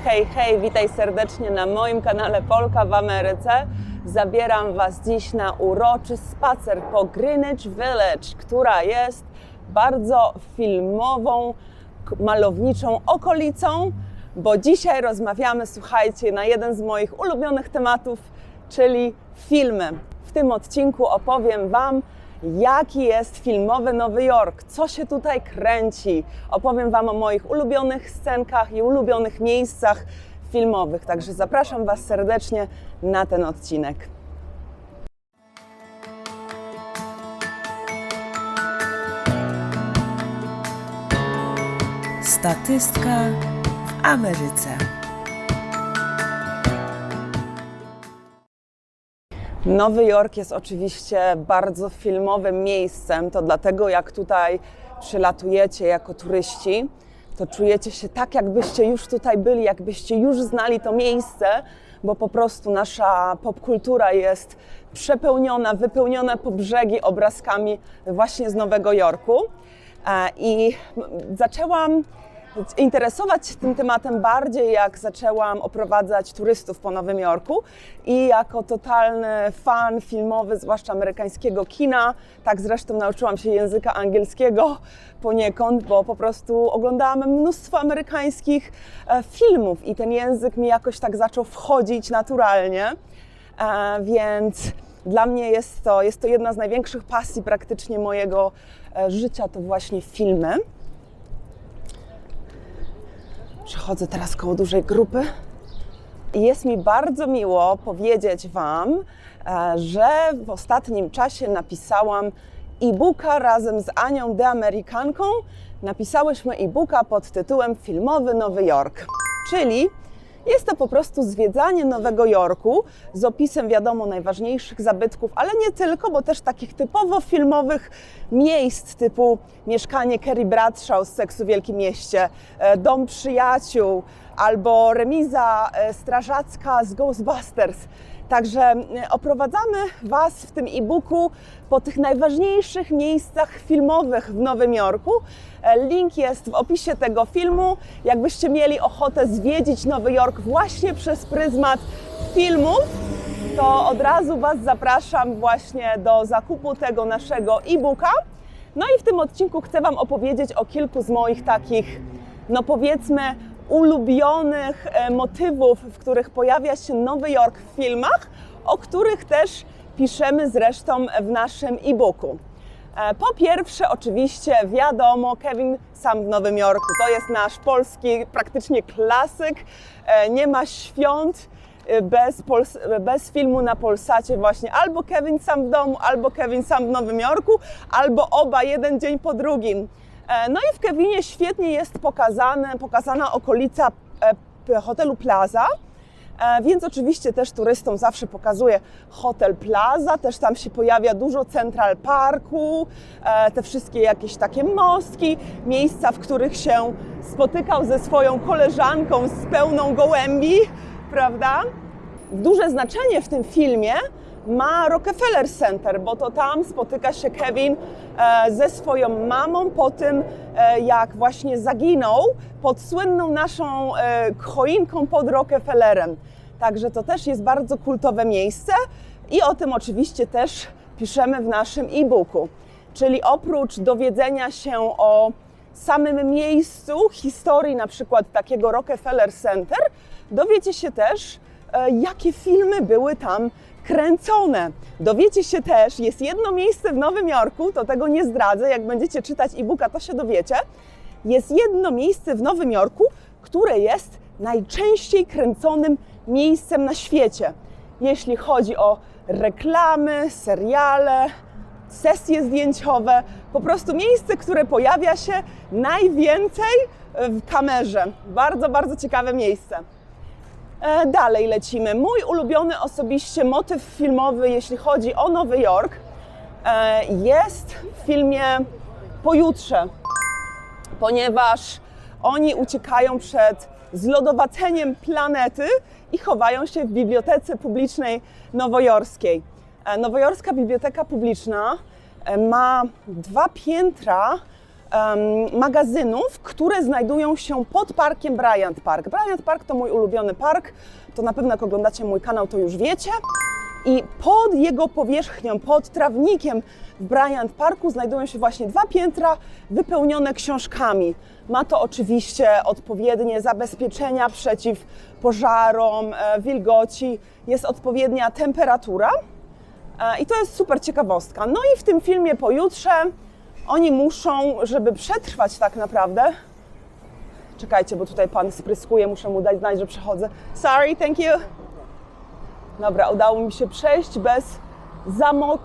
Hej, hej, witaj serdecznie na moim kanale Polka w Ameryce. Zabieram Was dziś na uroczy spacer po Greenwich Village, która jest bardzo filmową, malowniczą okolicą, bo dzisiaj rozmawiamy, słuchajcie, na jeden z moich ulubionych tematów, czyli filmy. W tym odcinku opowiem Wam, jaki jest filmowy Nowy Jork, co się tutaj kręci. Opowiem Wam o moich ulubionych scenkach i ulubionych miejscach filmowych. Także zapraszam Was serdecznie na ten odcinek. Statystka w Ameryce. Nowy Jork jest oczywiście bardzo filmowym miejscem, to dlatego jak tutaj przylatujecie jako turyści, to czujecie się tak, jakbyście już tutaj byli, jakbyście już znali to miejsce, bo po prostu nasza popkultura jest przepełniona, wypełniona po brzegi obrazkami właśnie z Nowego Jorku. I zaczęłam interesować się tym tematem bardziej, jak zaczęłam oprowadzać turystów po Nowym Jorku i jako totalny fan filmowy, zwłaszcza amerykańskiego kina, tak zresztą nauczyłam się języka angielskiego poniekąd, bo po prostu oglądałam mnóstwo amerykańskich filmów i ten język mi jakoś tak zaczął wchodzić naturalnie, więc dla mnie jest to jedna z największych pasji praktycznie mojego życia, to właśnie filmy. Przechodzę teraz koło dużej grupy i jest mi bardzo miło powiedzieć Wam, że w ostatnim czasie napisałam e-booka razem z Anią The Amerykanką. Napisałyśmy e-booka pod tytułem Filmowy Nowy Jork, czyli jest to po prostu zwiedzanie Nowego Jorku z opisem, wiadomo, najważniejszych zabytków, ale nie tylko, bo też takich typowo filmowych miejsc typu mieszkanie Carrie Bradshaw z Seksu w Wielkim Mieście, Dom Przyjaciół albo remiza strażacka z Ghostbusters. Także oprowadzamy Was w tym e-booku po tych najważniejszych miejscach filmowych w Nowym Jorku. Link jest w opisie tego filmu. Jakbyście mieli ochotę zwiedzić Nowy Jork właśnie przez pryzmat filmów, to od razu Was zapraszam właśnie do zakupu tego naszego e-booka. No i w tym odcinku chcę Wam opowiedzieć o kilku z moich takich, no powiedzmy, ulubionych motywów, w których pojawia się Nowy Jork w filmach, o których też piszemy zresztą w naszym e-booku. Po pierwsze, oczywiście, wiadomo, Kevin sam w Nowym Jorku. To jest nasz polski praktycznie klasyk. Nie ma świąt bez filmu na Polsacie właśnie albo Kevin sam w domu, albo Kevin sam w Nowym Jorku, albo oba jeden dzień po drugim. No i w Kevinie świetnie jest pokazana okolica hotelu Plaza, więc oczywiście też turystom zawsze pokazuję hotel Plaza, też tam się pojawia dużo Central Parku, te wszystkie jakieś takie mostki, miejsca, w których się spotykał ze swoją koleżanką z pełną gołębi, prawda? Duże znaczenie w tym filmie ma Rockefeller Center, bo to tam spotyka się Kevin ze swoją mamą po tym, jak właśnie zaginął pod słynną naszą choinką pod Rockefellerem. Także to też jest bardzo kultowe miejsce i o tym oczywiście też piszemy w naszym e-booku. Czyli oprócz dowiedzenia się o samym miejscu, historii na przykład takiego Rockefeller Center, dowiecie się też, jakie filmy były tam kręcone. Dowiecie się też, jest jedno miejsce w Nowym Jorku, to tego nie zdradzę, jak będziecie czytać e-booka, to się dowiecie. Jest jedno miejsce w Nowym Jorku, które jest najczęściej kręconym miejscem na świecie. Jeśli chodzi o reklamy, seriale, sesje zdjęciowe, po prostu miejsce, które pojawia się najwięcej w kamerze. Bardzo, bardzo ciekawe miejsce. Dalej lecimy. Mój ulubiony osobiście motyw filmowy, jeśli chodzi o Nowy Jork, jest w filmie Pojutrze, ponieważ oni uciekają przed zlodowaceniem planety i chowają się w Bibliotece Publicznej Nowojorskiej. Nowojorska Biblioteka Publiczna ma 2 piętra magazynów, które znajdują się pod parkiem Bryant Park. Bryant Park to mój ulubiony park, to na pewno jak oglądacie mój kanał, to już wiecie. I pod jego powierzchnią, pod trawnikiem w Bryant Parku znajdują się właśnie 2 piętra wypełnione książkami. Ma to oczywiście odpowiednie zabezpieczenia przeciw pożarom, wilgoci, jest odpowiednia temperatura i to jest super ciekawostka. No i w tym filmie pojutrze oni muszą, żeby przetrwać tak naprawdę, czekajcie, bo tutaj pan spryskuje, muszę mu dać znać, że przechodzę. Sorry, thank you. Dobra, udało mi się przejść bez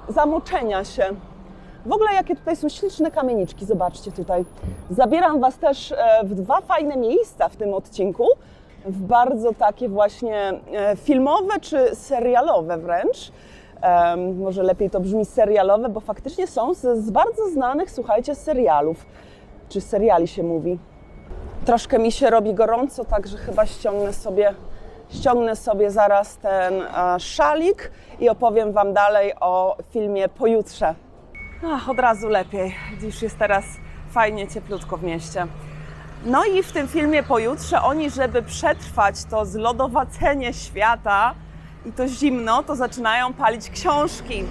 zamoczenia się. W ogóle jakie tutaj są śliczne kamieniczki, zobaczcie tutaj. Zabieram Was też w 2 fajne miejsca w tym odcinku, w bardzo takie właśnie filmowe czy serialowe wręcz. Może lepiej to brzmi serialowe, bo faktycznie są z bardzo znanych, słuchajcie, serialów. Czy seriali się mówi. Troszkę mi się robi gorąco, także chyba ściągnę sobie zaraz ten szalik i opowiem Wam dalej o filmie pojutrze. Od razu lepiej, dziś jest teraz fajnie cieplutko w mieście. No i w tym filmie pojutrze oni, żeby przetrwać to zlodowacenie świata i to zimno, to zaczynają palić książki.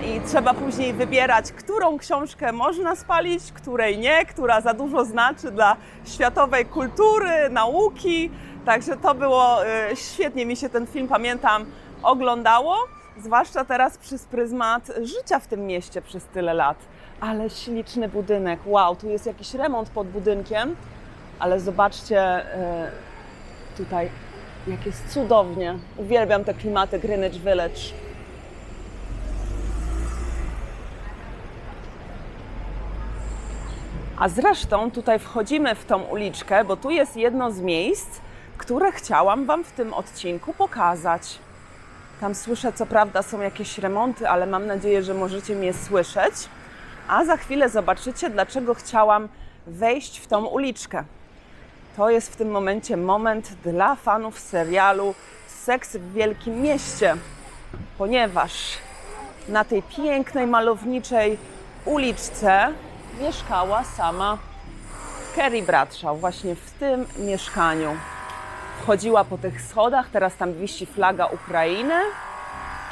I trzeba później wybierać, którą książkę można spalić, której nie, która za dużo znaczy dla światowej kultury, nauki. Także to było świetnie, mi się ten film, pamiętam, oglądało, zwłaszcza teraz przez pryzmat życia w tym mieście przez tyle lat. Ale śliczny budynek, wow, tu jest jakiś remont pod budynkiem, ale zobaczcie tutaj, jak jest cudownie. Uwielbiam te klimaty Greenwich Village. A zresztą tutaj wchodzimy w tą uliczkę, bo tu jest jedno z miejsc, które chciałam Wam w tym odcinku pokazać. Tam słyszę, co prawda są jakieś remonty, ale mam nadzieję, że możecie mnie słyszeć. A za chwilę zobaczycie, dlaczego chciałam wejść w tą uliczkę. To jest w tym momencie moment dla fanów serialu Seks w Wielkim Mieście, ponieważ na tej pięknej, malowniczej uliczce mieszkała sama Carrie Bradshaw, właśnie w tym mieszkaniu. Wchodziła po tych schodach, teraz tam wisi flaga Ukrainy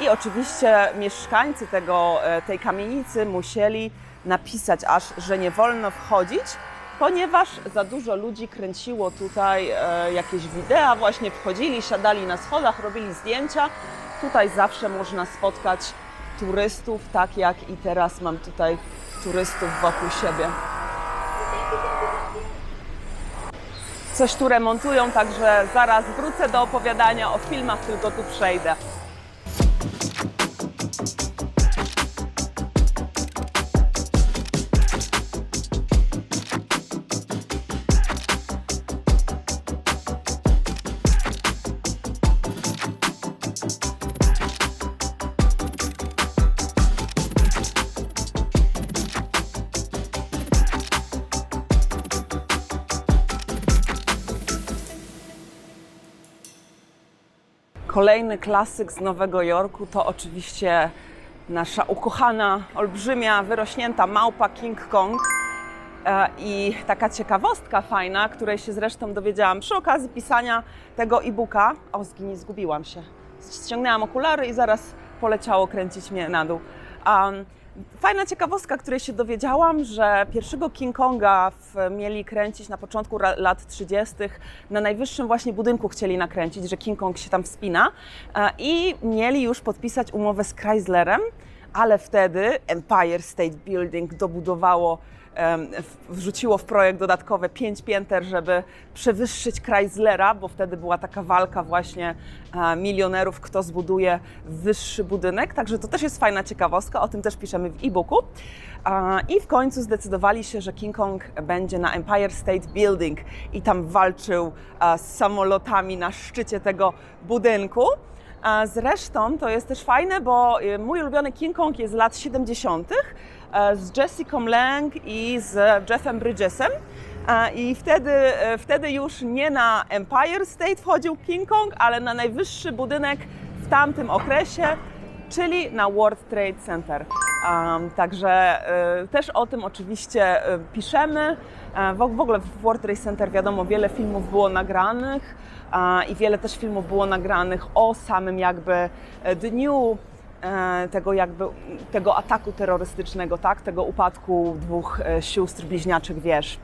i oczywiście mieszkańcy tej kamienicy musieli napisać aż, że nie wolno wchodzić, ponieważ za dużo ludzi kręciło tutaj jakieś wideo, właśnie wchodzili, siadali na schodach, robili zdjęcia. Tutaj zawsze można spotkać turystów, tak jak i teraz mam tutaj turystów wokół siebie. Coś tu remontują, także zaraz wrócę do opowiadania o filmach, tylko tu przejdę. Kolejny klasyk z Nowego Jorku to oczywiście nasza ukochana, olbrzymia, wyrośnięta małpa King Kong. I taka ciekawostka fajna, której się zresztą dowiedziałam przy okazji pisania tego e-booka. O, zgubiłam się. Ściągnęłam okulary i zaraz poleciało kręcić mnie na dół. Fajna ciekawostka, której się dowiedziałam, że pierwszego King Konga mieli kręcić na początku lat 30. Na najwyższym właśnie budynku chcieli nakręcić, że King Kong się tam wspina i mieli już podpisać umowę z Chryslerem, ale wtedy Empire State Building wrzuciło w projekt dodatkowe 5 pięter, żeby przewyższyć Chryslera, bo wtedy była taka walka właśnie milionerów, kto zbuduje wyższy budynek. Także to też jest fajna ciekawostka, o tym też piszemy w e-booku. I w końcu zdecydowali się, że King Kong będzie na Empire State Building i tam walczył z samolotami na szczycie tego budynku. Zresztą to jest też fajne, bo mój ulubiony King Kong jest z lat 70. z Jessica Lange i z Jeffem Bridgesem. I wtedy już nie na Empire State wchodził King Kong, ale na najwyższy budynek w tamtym okresie, czyli na World Trade Center. Także też o tym oczywiście piszemy. W ogóle w World Trade Center wiadomo, wiele filmów było nagranych i wiele też filmów było nagranych o samym jakby dniu tego ataku terrorystycznego, tak? Tego upadku dwóch sióstr bliźniaczych wież.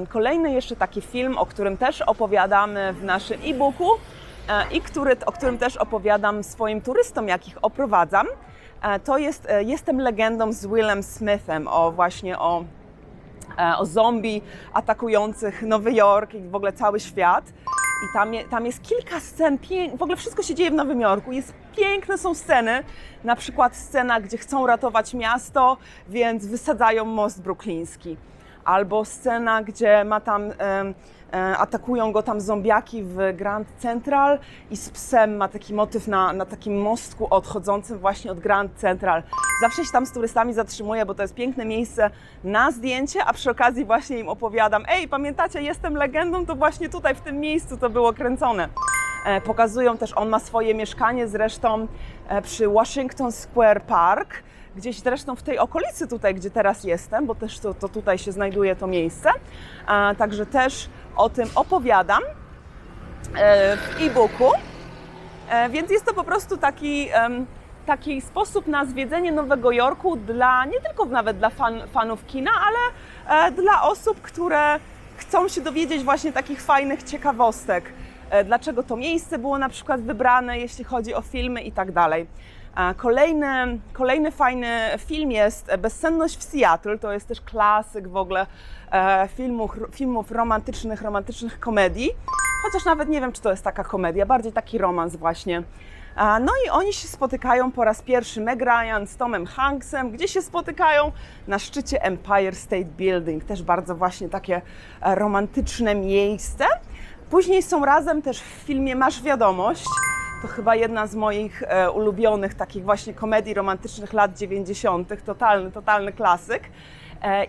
Kolejny jeszcze taki film, o którym też opowiadamy w naszym e-booku i o którym też opowiadam swoim turystom, jakich oprowadzam, to jest Jestem legendą z Willem Smithem, o zombie atakujących Nowy Jork i w ogóle cały świat. I tam jest kilka scen, w ogóle wszystko się dzieje w Nowym Jorku, piękne są sceny, na przykład scena, gdzie chcą ratować miasto, więc wysadzają most brukliński. Albo scena, gdzie atakują go tam zombiaki w Grand Central i z psem ma taki motyw na takim mostku odchodzącym właśnie od Grand Central. Zawsze się tam z turystami zatrzymuję, bo to jest piękne miejsce na zdjęcie, a przy okazji właśnie im opowiadam: ej, pamiętacie, Jestem legendą, to właśnie tutaj w tym miejscu to było kręcone. Pokazują też, on ma swoje mieszkanie zresztą przy Washington Square Park, gdzieś zresztą w tej okolicy tutaj, gdzie teraz jestem, bo też to tutaj się znajduje to miejsce. Także też o tym opowiadam w e-booku. Więc jest to po prostu taki sposób na zwiedzenie Nowego Jorku nie tylko nawet dla fanów kina, ale dla osób, które chcą się dowiedzieć właśnie takich fajnych ciekawostek. Dlaczego to miejsce było na przykład wybrane, jeśli chodzi o filmy i tak dalej. Kolejny fajny film jest Bezsenność w Seattle. To jest też klasyk w ogóle filmów romantycznych komedii. Chociaż nawet nie wiem, czy to jest taka komedia, bardziej taki romans właśnie. No i oni się spotykają po raz pierwszy, Meg Ryan z Tomem Hanksem, gdzie się spotykają na szczycie Empire State Building. Też bardzo właśnie takie romantyczne miejsce. Później są razem też w filmie Masz wiadomość. To chyba jedna z moich ulubionych takich właśnie komedii romantycznych lat 90. Totalny klasyk.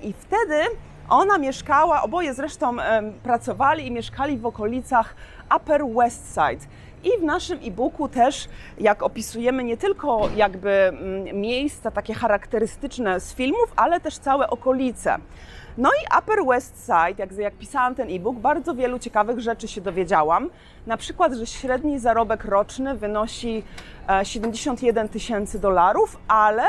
I wtedy ona mieszkała, oboje zresztą pracowali i mieszkali w okolicach Upper West Side. I w naszym e-booku też, jak opisujemy nie tylko jakby miejsca takie charakterystyczne z filmów, ale też całe okolice. No i Upper West Side, jak pisałam ten e-book, bardzo wielu ciekawych rzeczy się dowiedziałam. Na przykład, że średni zarobek roczny wynosi $71 tysięcy, ale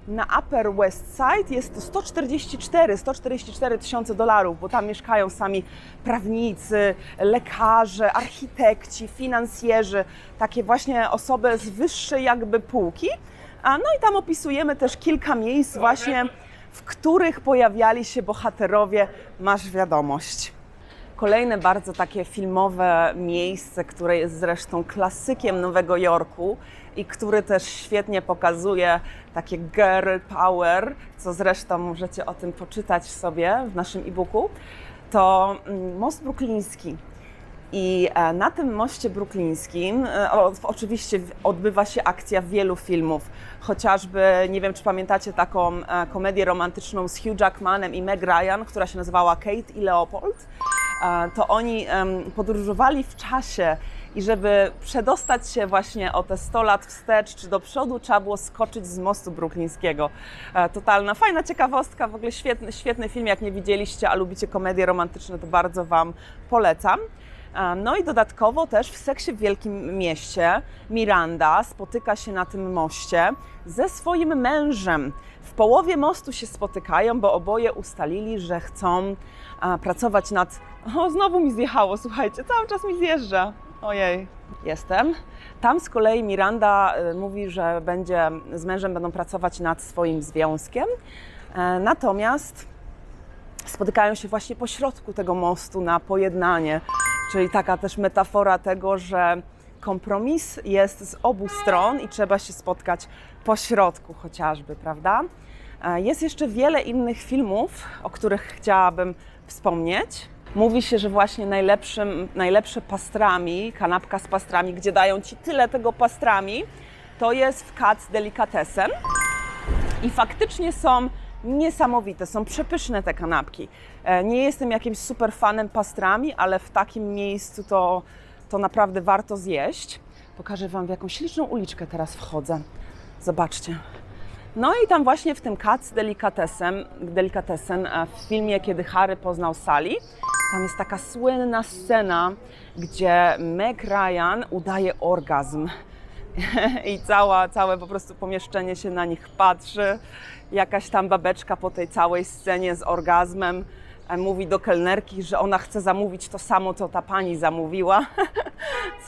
na Upper West Side jest to 144 tysiące dolarów, bo tam mieszkają sami prawnicy, lekarze, architekci, finansjerzy, takie właśnie osoby z wyższej jakby półki. No i tam opisujemy też kilka miejsc właśnie, w których pojawiali się bohaterowie Masz wiadomość. Kolejne bardzo takie filmowe miejsce, które jest zresztą klasykiem Nowego Jorku i który też świetnie pokazuje takie girl power, co zresztą możecie o tym poczytać sobie w naszym e-booku, to most brukliński. I na tym moście bruklińskim oczywiście odbywa się akcja wielu filmów. Chociażby, nie wiem czy pamiętacie taką komedię romantyczną z Hugh Jackmanem i Meg Ryan, która się nazywała Kate i Leopold. To oni podróżowali w czasie i żeby przedostać się właśnie o te 100 lat wstecz czy do przodu, trzeba było skoczyć z mostu bruklińskiego. Totalna, fajna ciekawostka, w ogóle świetny film, jak nie widzieliście, a lubicie komedie romantyczne, to bardzo Wam polecam. No i dodatkowo też w Seksie w Wielkim Mieście Miranda spotyka się na tym moście ze swoim mężem. W połowie mostu się spotykają, bo oboje ustalili, że chcą pracować nad... O, znowu mi zjechało, słuchajcie, cały czas mi zjeżdża. Ojej, jestem. Tam z kolei Miranda mówi, że z mężem będą pracować nad swoim związkiem. Natomiast spotykają się właśnie po środku tego mostu na pojednanie. Czyli taka też metafora tego, że kompromis jest z obu stron i trzeba się spotkać po środku chociażby, prawda? Jest jeszcze wiele innych filmów, o których chciałabym wspomnieć. Mówi się, że właśnie najlepsze pastrami, kanapka z pastrami, gdzie dają Ci tyle tego pastrami, to jest w Katz Delikatessen. I faktycznie są niesamowite, są przepyszne te kanapki. Nie jestem jakimś super fanem pastrami, ale w takim miejscu to naprawdę warto zjeść. Pokażę Wam, w jaką śliczną uliczkę teraz wchodzę. Zobaczcie. No i tam właśnie w tym Cats Delicatessen, w filmie Kiedy Harry poznał Sally, tam jest taka słynna scena, gdzie Meg Ryan udaje orgazm i całe po prostu pomieszczenie się na nich patrzy. Jakaś tam babeczka po tej całej scenie z orgazmem mówi do kelnerki, że ona chce zamówić to samo, co ta pani zamówiła.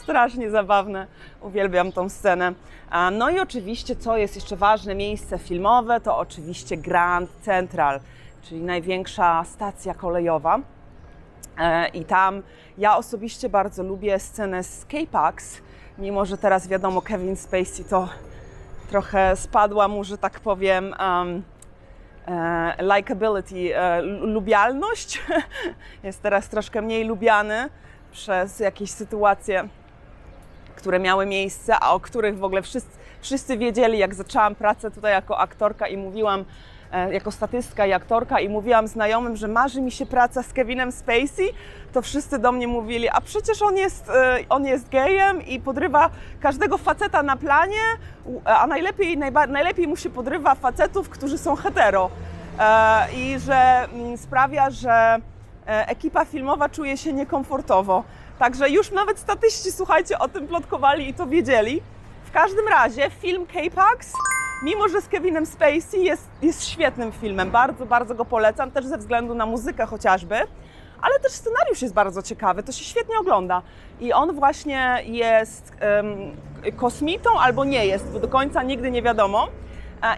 Strasznie zabawne, uwielbiam tą scenę. No i oczywiście, co jest jeszcze ważne, miejsce filmowe, to oczywiście Grand Central, czyli największa stacja kolejowa. I tam ja osobiście bardzo lubię scenę z K-Pax, mimo że teraz wiadomo, Kevin Spacey to trochę spadła mu, że tak powiem, likability, lubialność. Jest teraz troszkę mniej lubiany przez jakieś sytuacje, które miały miejsce, a o których w ogóle wszyscy wiedzieli, jak zaczęłam pracę tutaj jako aktorka i mówiłam, jako statystka i aktorka i mówiłam znajomym, że marzy mi się praca z Kevinem Spacey, to wszyscy do mnie mówili, a przecież on jest gejem i podrywa każdego faceta na planie, a najlepiej mu się podrywa facetów, którzy są hetero. I że sprawia, że ekipa filmowa czuje się niekomfortowo. Także już nawet statyści, słuchajcie, o tym plotkowali i to wiedzieli. W każdym razie film K-Pax, mimo że z Kevinem Spacey, jest świetnym filmem. Bardzo, bardzo go polecam, też ze względu na muzykę chociażby, ale też scenariusz jest bardzo ciekawy, to się świetnie ogląda. I on właśnie jest kosmitą albo nie jest, bo do końca nigdy nie wiadomo.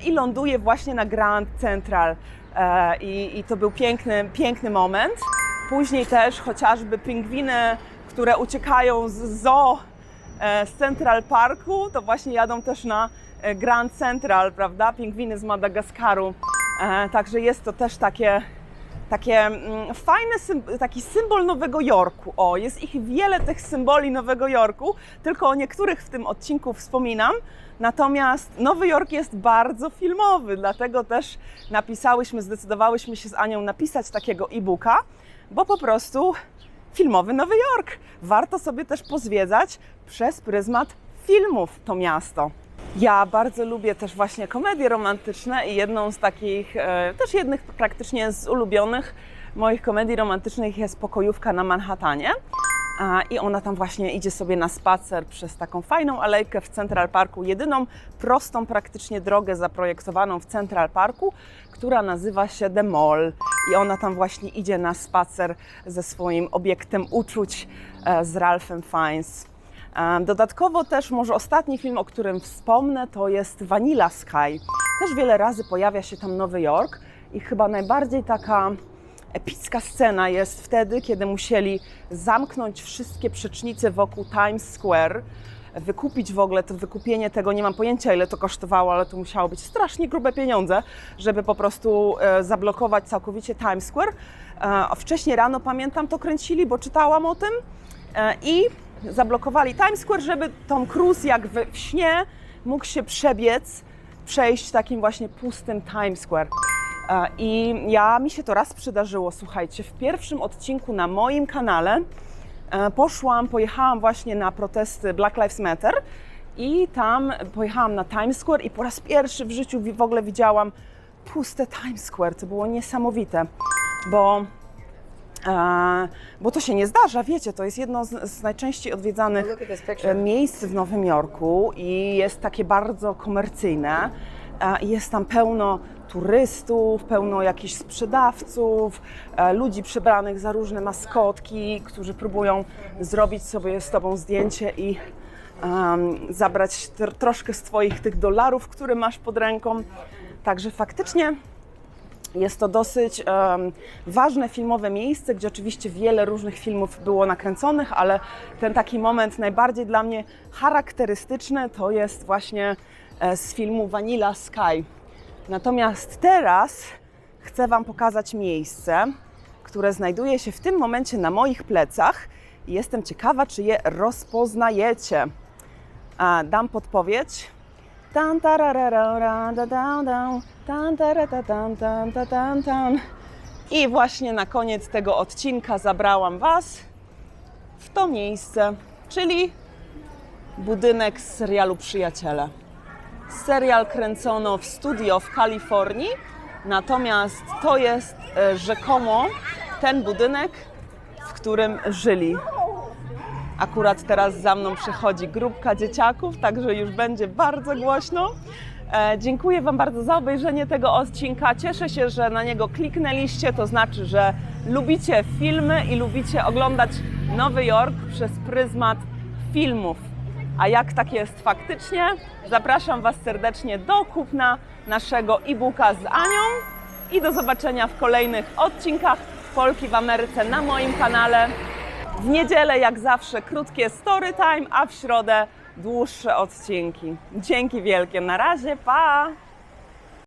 I ląduje właśnie na Grand Central. I to był piękny moment. Później też chociażby pingwiny, które uciekają z zoo z Central Parku, to właśnie jadą też na Grand Central, prawda? Pingwiny z Madagaskaru. Także jest to też takie fajny taki symbol Nowego Jorku. O, jest ich wiele tych symboli Nowego Jorku, tylko o niektórych w tym odcinku wspominam. Natomiast Nowy Jork jest bardzo filmowy, dlatego też zdecydowałyśmy się z Anią napisać takiego e-booka, bo po prostu filmowy Nowy Jork. Warto sobie też pozwiedzać przez pryzmat filmów to miasto. Ja bardzo lubię też właśnie komedie romantyczne i jedną z takich, też jednych praktycznie z ulubionych moich komedii romantycznych jest Pokojówka na Manhattanie. I ona tam właśnie idzie sobie na spacer przez taką fajną alejkę w Central Parku, jedyną prostą praktycznie drogę zaprojektowaną w Central Parku, która nazywa się The Mall. I ona tam właśnie idzie na spacer ze swoim obiektem uczuć, z Ralphem Fiennes. Dodatkowo też może ostatni film, o którym wspomnę, to jest Vanilla Sky. Też wiele razy pojawia się tam Nowy Jork i chyba najbardziej taka epicka scena jest wtedy, kiedy musieli zamknąć wszystkie przecznice wokół Times Square, wykupić w ogóle to wykupienie tego, nie mam pojęcia ile to kosztowało, ale to musiało być strasznie grube pieniądze, żeby po prostu zablokować całkowicie Times Square. Wcześniej rano, pamiętam, to kręcili, bo czytałam o tym i zablokowali Times Square, żeby Tom Cruise jak w śnie mógł się przejść takim właśnie pustym Times Square. I mi się to raz przydarzyło, słuchajcie, w pierwszym odcinku na moim kanale pojechałam właśnie na protesty Black Lives Matter i tam pojechałam na Times Square i po raz pierwszy w życiu w ogóle widziałam puste Times Square. To było niesamowite, bo to się nie zdarza, wiecie, to jest jedno z najczęściej odwiedzanych miejsc w Nowym Jorku i jest takie bardzo komercyjne. Jest tam pełno turystów, pełno jakichś sprzedawców, ludzi przebranych za różne maskotki, którzy próbują zrobić sobie z tobą zdjęcie i zabrać troszkę z twoich tych dolarów, które masz pod ręką. Także faktycznie jest to dosyć ważne filmowe miejsce, gdzie oczywiście wiele różnych filmów było nakręconych, ale ten taki moment najbardziej dla mnie charakterystyczny to jest właśnie z filmu Vanilla Sky. Natomiast teraz chcę Wam pokazać miejsce, które znajduje się w tym momencie na moich plecach i jestem ciekawa, czy je rozpoznajecie. Dam podpowiedź. I właśnie na koniec tego odcinka zabrałam Was w to miejsce, czyli budynek z serialu Przyjaciele. Serial kręcono w studio w Kalifornii, natomiast to jest rzekomo ten budynek, w którym żyli. Akurat teraz za mną przychodzi grupka dzieciaków, także już będzie bardzo głośno. Dziękuję Wam bardzo za obejrzenie tego odcinka. Cieszę się, że na niego kliknęliście, to znaczy, że lubicie filmy i lubicie oglądać Nowy Jork przez pryzmat filmów. A jak tak jest faktycznie? Zapraszam Was serdecznie do kupna naszego e-booka z Anią i do zobaczenia w kolejnych odcinkach Polki w Ameryce na moim kanale. W niedzielę, jak zawsze, krótkie story time, a w środę dłuższe odcinki. Dzięki wielkie, na razie, pa!